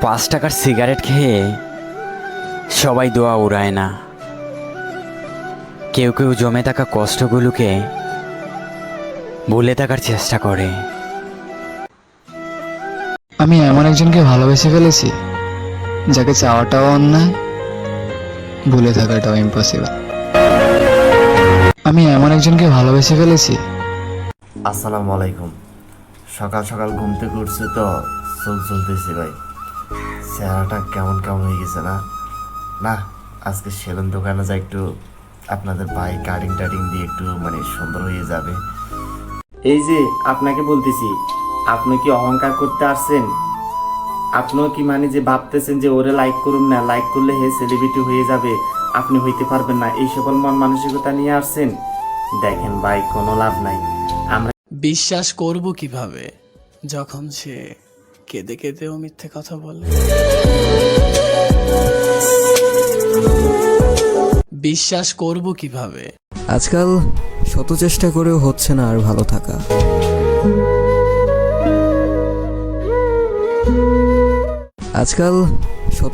5 টাকার সিগারেট খেয়ে সবাই দোয়া উড়ায় না। কেউ কেউ জমে থাকা কষ্টগুলোকে ভুলে থাকার চেষ্টা করে। আমি এমন একজনকে ভালোবেসে ফেলেছি যাকে চাওয়াটাও অন্যায়, ভুলে থাকাটাও ইম্পসিবল। আমি এমন একজনকে ভালোবেসে ফেলেছি। আসসালামু আলাইকুম। সকাল সকাল ঘুম থেকে উঠছে তো চোখ জ্বলতেছে ভাই, চেহারাটা কেমন কেমন হয়ে গেছে না। না, আজকে সেলুন দোকানে যা একটু আপনাদের ভাই কাটিং টাটিং দিয়ে একটু সুন্দর হয়ে যাবে। এই যে আপনাকে বলতেছি, আপনি কি অহংকার করতে আসছেন? আপনিও কি যে ভাবতেছেন যে ওরে লাইক করুন না, লাইক করলে হে সেলিব্রিটি হয়ে যাবে, আপনি হইতে পারবেন না, এই সকল মন মানসিকতা নিয়ে আসছেন? দেখেন ভাই, কোনো লাভ নাই। আমরা বিশ্বাস করব কিভাবে যখন সে কেঁদে কেঁদেও মিথ্যে কথা বলে? বিশ্বাস করব কিভাবে? আজকাল শত চেষ্টা করেও হচ্ছে না আর ভালো থাকা। আজকাল শত